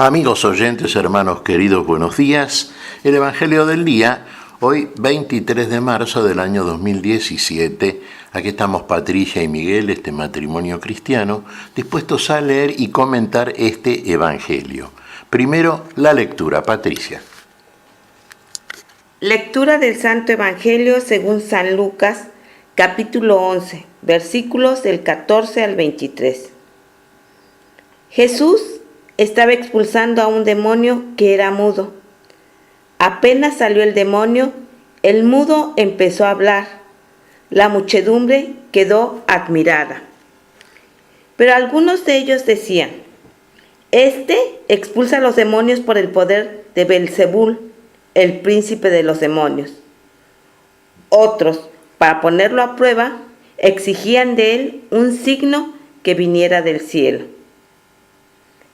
Amigos oyentes, hermanos queridos, buenos días. El Evangelio del día, hoy 23 de marzo del año 2017. Aquí estamos Patricia y Miguel, este matrimonio cristiano, dispuestos a leer y comentar este Evangelio. Primero, la lectura. Patricia. Lectura del Santo Evangelio según San Lucas, capítulo 11, versículos del 14 al 23. Jesús estaba expulsando a un demonio que era mudo. Apenas salió el demonio, el mudo empezó a hablar. La muchedumbre quedó admirada. Pero algunos de ellos decían: Este expulsa a los demonios por el poder de Belzebul, el príncipe de los demonios. Otros, para ponerlo a prueba, exigían de él un signo que viniera del cielo.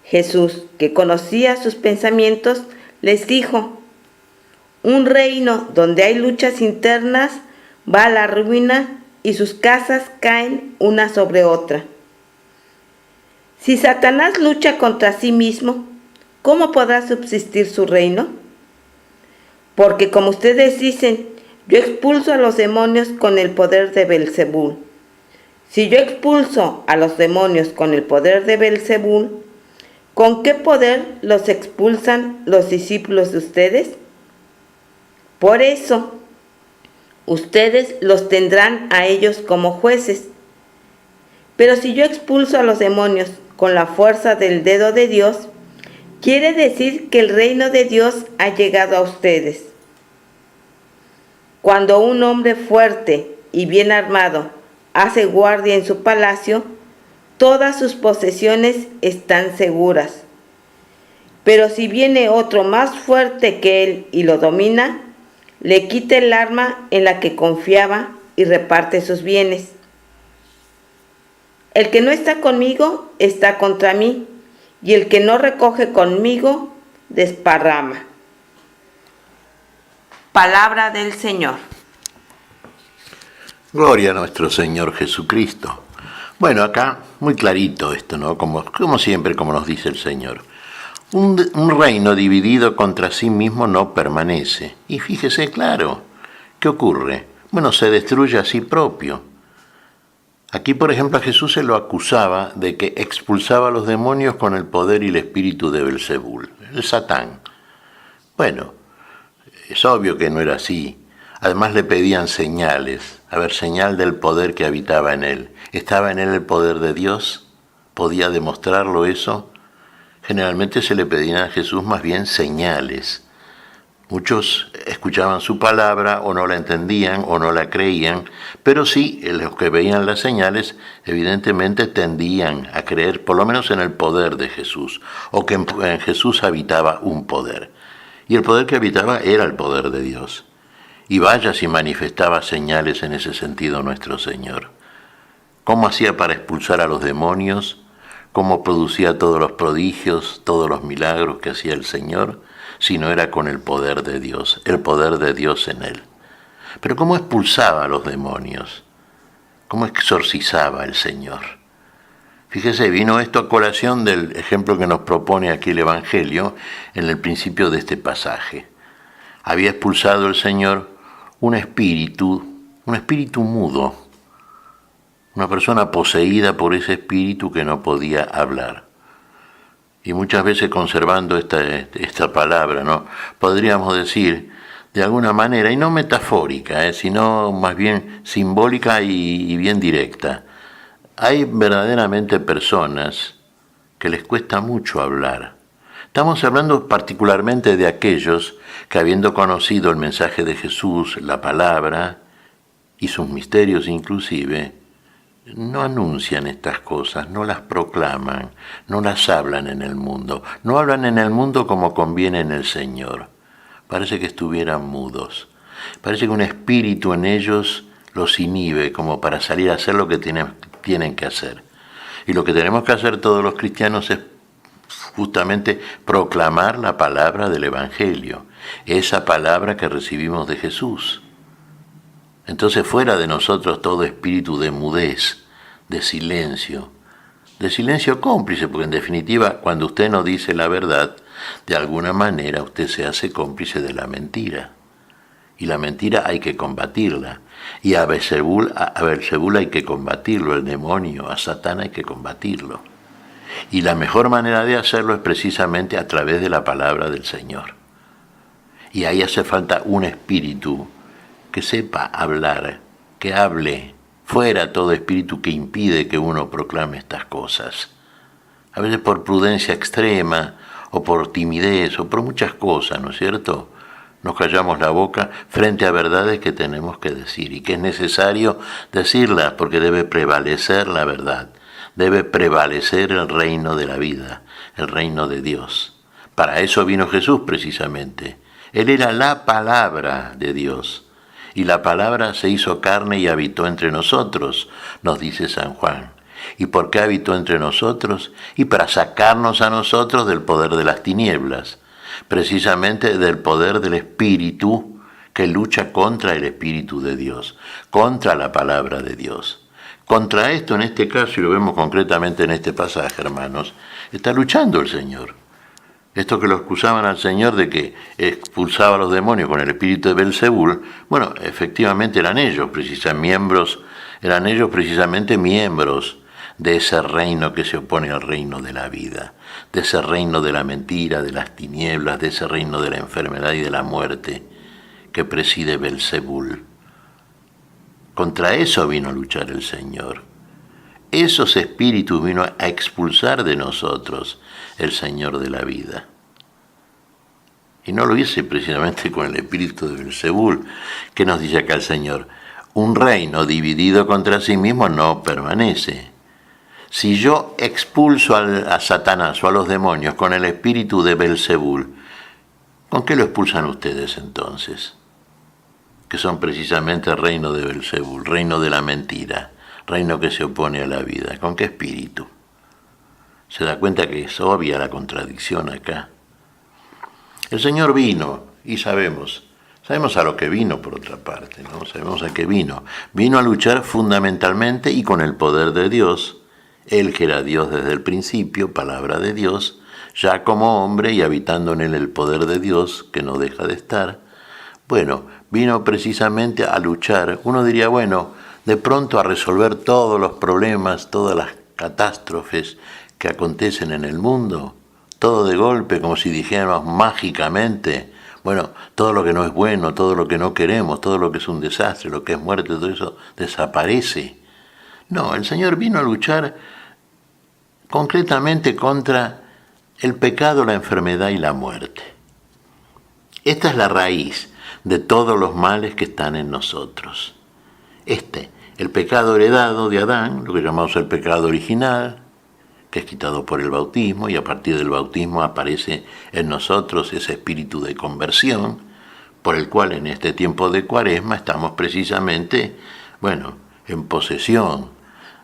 Jesús, que conocía sus pensamientos, les dijo: Un reino donde hay luchas internas va a la ruina y sus casas caen una sobre otra. Si Satanás lucha contra sí mismo, ¿cómo podrá subsistir su reino? Porque como ustedes dicen, yo expulso a los demonios con el poder de Belzebul. Si yo expulso a los demonios con el poder de Belzebul, ¿con qué poder los expulsan los discípulos de ustedes? Por eso, ustedes los tendrán a ellos como jueces. Pero si yo expulso a los demonios con la fuerza del dedo de Dios, quiere decir que el reino de Dios ha llegado a ustedes. Cuando un hombre fuerte y bien armado hace guardia en su palacio, todas sus posesiones están seguras. Pero si viene otro más fuerte que él y lo domina, le quita el arma en la que confiaba y reparte sus bienes. El que no está conmigo está contra mí, y el que no recoge conmigo desparrama. Palabra del Señor. Gloria a nuestro Señor Jesucristo. Bueno, acá muy clarito esto, ¿no? Como siempre, como nos dice el Señor. Un reino dividido contra sí mismo no permanece. Y fíjese, claro, ¿qué ocurre? Bueno, se destruye a sí propio. Aquí, por ejemplo, a Jesús se lo acusaba de que expulsaba a los demonios con el poder y el espíritu de Belzebul, el Satán. Bueno, es obvio que no era así. Además le pedían señales, señal del poder que habitaba en él. ¿Estaba en él el poder de Dios? ¿Podía demostrarlo eso? Generalmente se le pedían a Jesús más bien señales. Muchos escuchaban su palabra o no la entendían o no la creían, pero sí, los que veían las señales evidentemente tendían a creer por lo menos en el poder de Jesús, o que en Jesús habitaba un poder. Y el poder que habitaba era el poder de Dios. Y vaya si manifestaba señales en ese sentido nuestro Señor. ¿Cómo hacía para expulsar a los demonios? ¿Cómo producía todos los prodigios, todos los milagros que hacía el Señor? Si no era con el poder de Dios en él. Pero ¿cómo expulsaba a los demonios? ¿Cómo exorcizaba el Señor? Fíjese, vino esto a colación del ejemplo que nos propone aquí el Evangelio en el principio de este pasaje. Había expulsado el Señor un espíritu mudo, una persona poseída por ese espíritu que no podía hablar. Y muchas veces conservando esta palabra, ¿no? Podríamos decir, de alguna manera, y no metafórica, sino más bien simbólica y bien directa. Hay verdaderamente personas que les cuesta mucho hablar. Estamos hablando particularmente de aquellos que, habiendo conocido el mensaje de Jesús, la palabra y sus misterios inclusive, no anuncian estas cosas, no las proclaman, no las hablan en el mundo, no hablan en el mundo como conviene en el Señor. Parece que estuvieran mudos, parece que un espíritu en ellos los inhibe como para salir a hacer lo que tienen que hacer. Y lo que tenemos que hacer todos los cristianos es justamente proclamar la palabra del Evangelio, esa palabra que recibimos de Jesús. Entonces fuera de nosotros todo espíritu de mudez, de silencio, de silencio cómplice, porque en definitiva, cuando usted no dice la verdad, de alguna manera usted se hace cómplice de la mentira. Y la mentira hay que combatirla. Y a Belzebul hay que combatirlo, el demonio, a Satán hay que combatirlo. Y la mejor manera de hacerlo es precisamente a través de la palabra del Señor. Y ahí hace falta un espíritu que sepa hablar, que hable, fuera todo espíritu que impide que uno proclame estas cosas. A veces por prudencia extrema, o por timidez, o por muchas cosas, ¿no es cierto? Nos callamos la boca frente a verdades que tenemos que decir y que es necesario decirlas porque debe prevalecer la verdad, debe prevalecer el reino de la vida, el reino de Dios. Para eso vino Jesús precisamente. Él era la palabra de Dios y la palabra se hizo carne y habitó entre nosotros, nos dice San Juan. ¿Y por qué habitó entre nosotros? Y para sacarnos a nosotros del poder de las tinieblas, precisamente del poder del Espíritu que lucha contra el Espíritu de Dios, contra la palabra de Dios. Contra esto, en este caso, y lo vemos concretamente en este pasaje, hermanos, está luchando el Señor. Esto que lo acusaban al Señor de que expulsaba a los demonios con el espíritu de Belzebul, bueno, efectivamente eran ellos precisamente miembros de ese reino que se opone al reino de la vida, de ese reino de la mentira, de las tinieblas, de ese reino de la enfermedad y de la muerte que preside Belzebul. Contra eso vino a luchar el Señor. Esos espíritus vino a expulsar de nosotros el Señor de la vida. Y no lo hice precisamente con el espíritu de Belzebul. ¿Qué nos dice acá el Señor? Un reino dividido contra sí mismo no permanece. Si yo expulso a Satanás o a los demonios con el espíritu de Belzebul, ¿con qué lo expulsan ustedes entonces? Que son precisamente el reino de Belzebul, reino de la mentira, reino que se opone a la vida. ¿Con qué espíritu? Se da cuenta que es obvia la contradicción acá. El Señor vino, y sabemos a lo que vino por otra parte, ¿no? Sabemos a qué vino. Vino a luchar fundamentalmente y con el poder de Dios, Él que era Dios desde el principio, palabra de Dios, ya como hombre y habitando en Él el poder de Dios, que no deja de estar. Bueno, vino precisamente a luchar, uno diría, bueno, de pronto a resolver todos los problemas, todas las catástrofes que acontecen en el mundo, todo de golpe, como si dijéramos mágicamente, bueno, todo lo que no es bueno, todo lo que no queremos, todo lo que es un desastre, lo que es muerte, todo eso desaparece. No, el Señor vino a luchar concretamente contra el pecado, la enfermedad y la muerte. Esta es la raíz de todos los males que están en nosotros. El pecado heredado de Adán, lo que llamamos el pecado original, que es quitado por el bautismo, y a partir del bautismo aparece en nosotros ese espíritu de conversión, por el cual en este tiempo de Cuaresma estamos precisamente, en posesión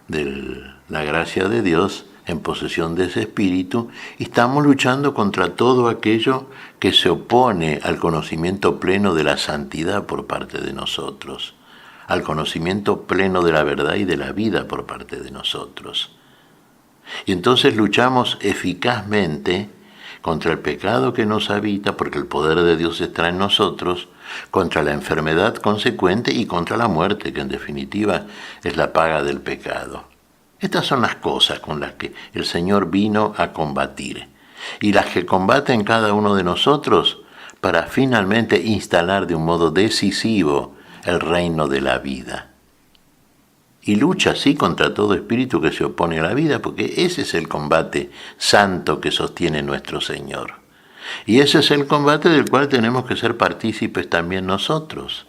de la gracia de Dios, en posesión de ese espíritu, y estamos luchando contra todo aquello que se opone al conocimiento pleno de la santidad por parte de nosotros, al conocimiento pleno de la verdad y de la vida por parte de nosotros. Y entonces luchamos eficazmente contra el pecado que nos habita, porque el poder de Dios está en nosotros, contra la enfermedad consecuente y contra la muerte, que en definitiva es la paga del pecado. Estas son las cosas con las que el Señor vino a combatir, y las que combate en cada uno de nosotros para finalmente instalar de un modo decisivo el reino de la vida. Y lucha así contra todo espíritu que se opone a la vida, porque ese es el combate santo que sostiene nuestro Señor. Y ese es el combate del cual tenemos que ser partícipes también nosotros,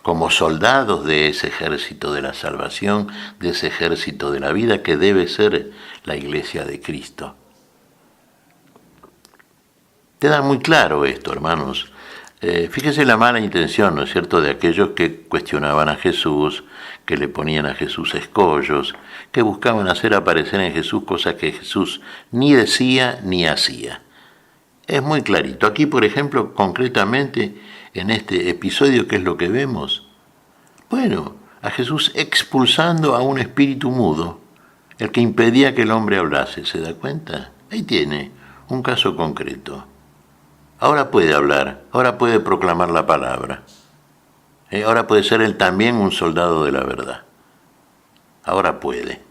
como soldados de ese ejército de la salvación, de ese ejército de la vida que debe ser la Iglesia de Cristo. Queda muy claro esto, hermanos. Fíjese la mala intención, ¿no es cierto?, de aquellos que cuestionaban a Jesús, que le ponían a Jesús escollos, que buscaban hacer aparecer en Jesús cosas que Jesús ni decía ni hacía. Es muy clarito. Aquí, por ejemplo, concretamente, en este episodio, ¿qué es lo que vemos? Bueno, a Jesús expulsando a un espíritu mudo el que impedía que el hombre hablase, ¿se da cuenta? Ahí tiene un caso concreto. Ahora puede hablar, ahora puede proclamar la palabra. Ahora puede ser él también un soldado de la verdad. Ahora puede,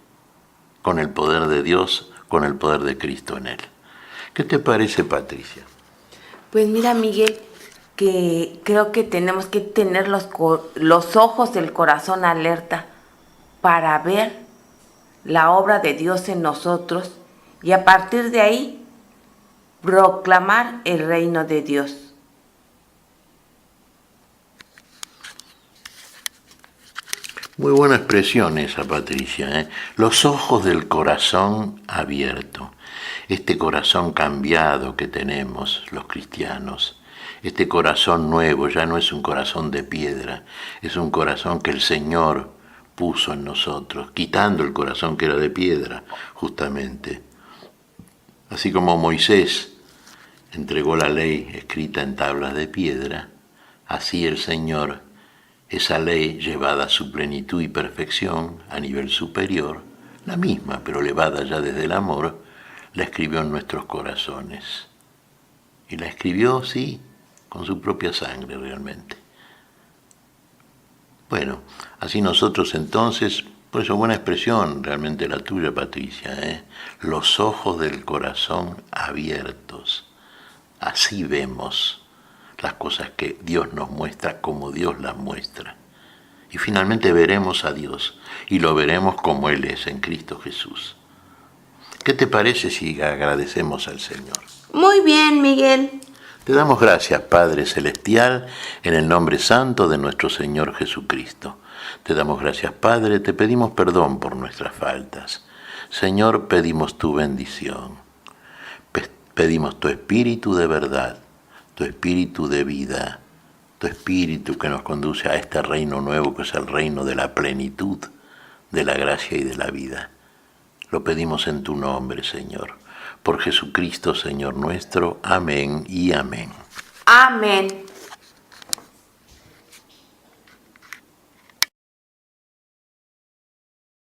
con el poder de Dios, con el poder de Cristo en él. ¿Qué te parece, Patricia? Pues mira, Miguel, que creo que tenemos que tener los ojos del corazón alerta para ver la obra de Dios en nosotros y a partir de ahí proclamar el reino de Dios. Muy buena expresión esa, Patricia, ¿eh? Los ojos del corazón abierto. Este corazón cambiado que tenemos los cristianos, este corazón nuevo, ya no es un corazón de piedra, es un corazón que el Señor puso en nosotros, quitando el corazón que era de piedra, justamente. Así como Moisés entregó la ley escrita en tablas de piedra, así el Señor, esa ley llevada a su plenitud y perfección a nivel superior, la misma pero elevada ya desde el amor, la escribió en nuestros corazones. Y la escribió, sí, con su propia sangre realmente. Bueno, así nosotros entonces, por eso buena expresión realmente la tuya, Patricia, ¿eh? Los ojos del corazón abiertos. Así vemos las cosas que Dios nos muestra como Dios las muestra. Y finalmente veremos a Dios y lo veremos como Él es en Cristo Jesús. ¿Qué te parece si agradecemos al Señor? Muy bien, Miguel. Te damos gracias, Padre Celestial, en el nombre santo de nuestro Señor Jesucristo. Te damos gracias, Padre, te pedimos perdón por nuestras faltas. Señor, pedimos tu bendición. Pedimos tu espíritu de verdad, tu espíritu de vida, tu espíritu que nos conduce a este reino nuevo que es el reino de la plenitud, de la gracia y de la vida. Lo pedimos en tu nombre, Señor. Por Jesucristo, Señor nuestro. Amén y amén. Amén.